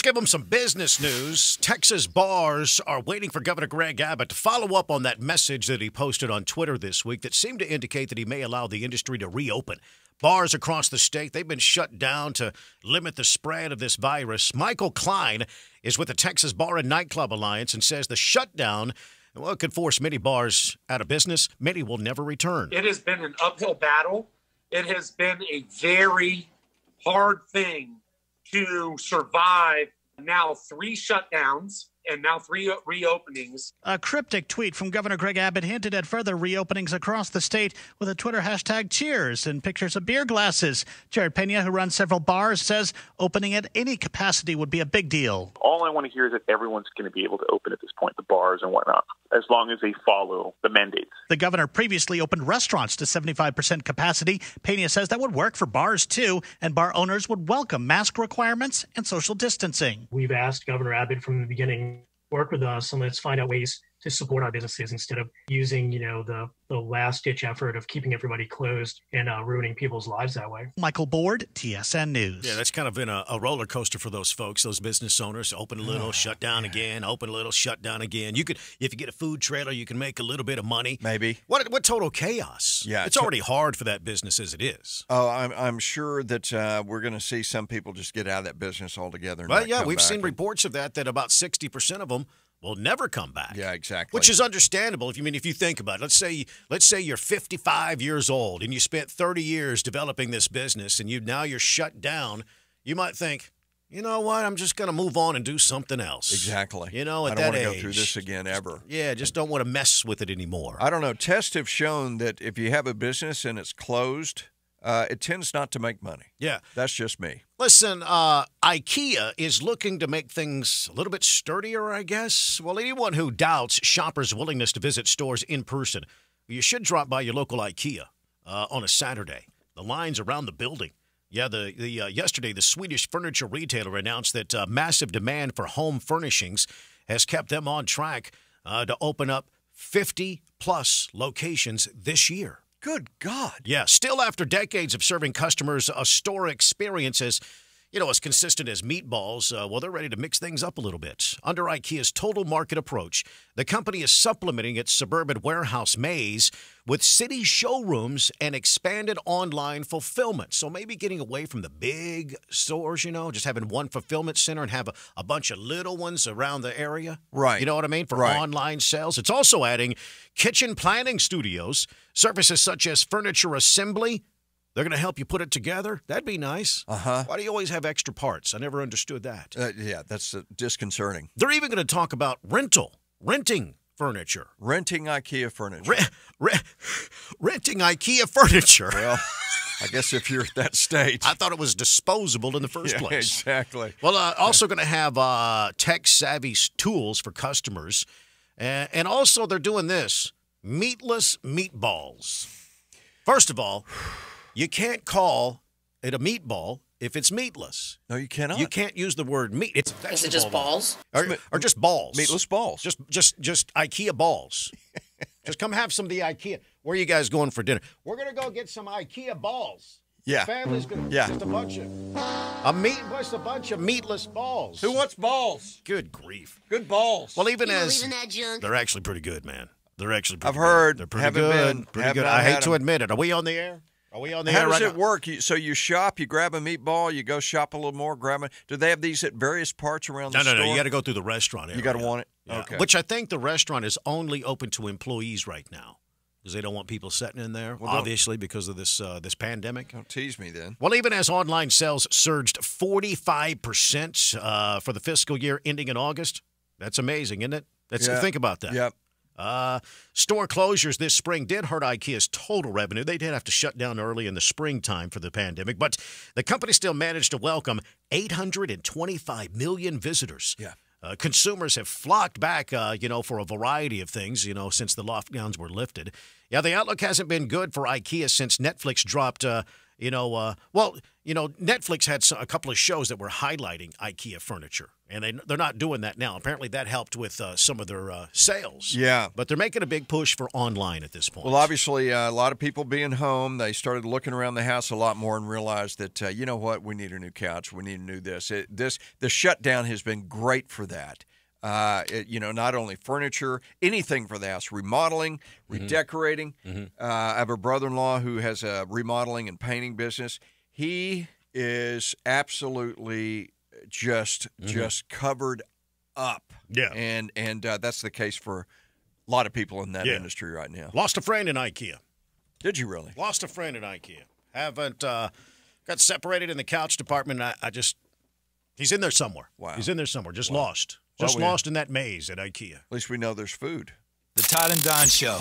Let's give them some business news. Texas bars are waiting for Governor Greg Abbott to follow up on that message that he posted on Twitter this week that seemed to indicate that he may allow the industry to reopen. Bars across the state, they've been shut down to limit the spread of this virus. Michael Klein is with the Texas Bar and Nightclub Alliance and says the shutdown, well, it could force many bars out of business. Many will never return. It has been an uphill battle. It has been a very hard thing to survive. Now 3 shutdowns and now 3 reopenings. A cryptic tweet from Governor Greg Abbott hinted at further reopenings across the state with a Twitter hashtag cheers and pictures of beer glasses. Jared Pena, who runs several bars, says opening at any capacity would be a big deal. All I want to hear is that everyone's going to be able to open at this point, the bars and whatnot, as long as they follow the mandates. The governor previously opened restaurants to 75% capacity. Pena says that would work for bars, too, and bar owners would welcome mask requirements and social distancing. We've asked Governor Abbott from the beginning, work with us and let's find out ways to support our businesses instead of using, the last-ditch effort of keeping everybody closed and ruining people's lives that way. Michael Board, TSN News. Yeah, that's kind of been a roller coaster for those folks, those business owners. Open a little, shut down again, open a little, shut down again. You could, if you get a food trailer, you can make a little bit of money. Maybe. What total chaos. Yeah. It's already hard for that business as it is. Oh, I'm sure that we're going to see some people just get out of that business altogether. Well, yeah, we've seen reports of that about 60% of them will never come back. Yeah, exactly. Which is understandable if you think about it. Let's say you're 55 years old and you spent 30 years developing this business and now you're shut down. You might think, you know what? I'm just going to move on and do something else. Exactly. At that age. I don't want to go through this again ever. Yeah, just don't want to mess with it anymore. I don't know. Tests have shown that if you have a business and it's closed, it tends not to make money. Yeah. That's just me. Listen, IKEA is looking to make things a little bit sturdier, I guess. Well, anyone who doubts shoppers' willingness to visit stores in person, you should drop by your local IKEA on a Saturday. The lines around the building. Yeah, yesterday, the Swedish furniture retailer announced that massive demand for home furnishings has kept them on track to open up 50-plus locations this year. Good God. Yeah, still after decades of serving customers a store experience as consistent as meatballs, they're ready to mix things up a little bit. Under IKEA's total market approach, the company is supplementing its suburban warehouse maze with city showrooms and expanded online fulfillment. So maybe getting away from the big stores, just having one fulfillment center and have a bunch of little ones around the area. Right. You know what I mean? For online sales. It's also adding kitchen planning studios, services such as furniture assembly. They're going to help you put it together. That'd be nice. Uh-huh. Why do you always have extra parts? I never understood that. Yeah, that's disconcerting. They're even going to talk about renting furniture. Renting IKEA furniture. Renting IKEA furniture. Well, I guess if you're at that stage. I thought it was disposable in the first place. Exactly. Well, also going to have tech-savvy tools for customers. And also they're doing this, meatless meatballs. First of all, you can't call it a meatball if it's meatless. No, you cannot. You can't use the word meat. It's Is it just balls? Or just balls. Meatless balls. Just IKEA balls. Just come have some of the IKEA. Where are you guys going for dinner? We're going to go get some IKEA balls. Yeah. The family's going to just a bunch of meatless balls. Who wants balls? Good grief. Good balls. Well, even believe in that junk? they're actually pretty good, man. They're actually pretty I've good. heard. They're pretty Haven't good. been. Pretty Haven't good. I hate to admit it. Are we on the air? Are we on the air How does right it now? work? So you shop, you grab a meatball, you go shop a little more, grab it. Do they have these at various parts around the store? No. You got to go through the restaurant area. You got to want it? Yeah. Okay. Which I think the restaurant is only open to employees right now because they don't want people sitting in there, obviously, because of this pandemic. Don't tease me then. Well, even as online sales surged 45% for the fiscal year ending in August, that's amazing, isn't it? Think about that. Yep. Store closures this spring did hurt IKEA's total revenue. They did have to shut down early in the springtime for the pandemic, but the company still managed to welcome 825 million visitors. Yeah. Consumers have flocked back, for a variety of things, since the lockdowns were lifted. Yeah, the outlook hasn't been good for IKEA since Netflix dropped, Netflix had a couple of shows that were highlighting IKEA furniture, and they're not doing that now. Apparently, that helped with some of their sales. Yeah. But they're making a big push for online at this point. Well, obviously, a lot of people being home, they started looking around the house a lot more and realized that, you know what, we need a new couch. We need a new this. The shutdown has been great for that. Not only furniture, anything for the house, remodeling, redecorating. I have a brother-in-law who has a remodeling and painting business. He is absolutely just covered up. Yeah. And that's the case for a lot of people in that industry right now. Lost a friend in IKEA. Did you really? Lost a friend in IKEA. Haven't got separated in the couch department. He's in there somewhere. Wow. He's in there somewhere. Just lost. Just lost in that maze at IKEA. At least we know there's food. The Todd and Don Show.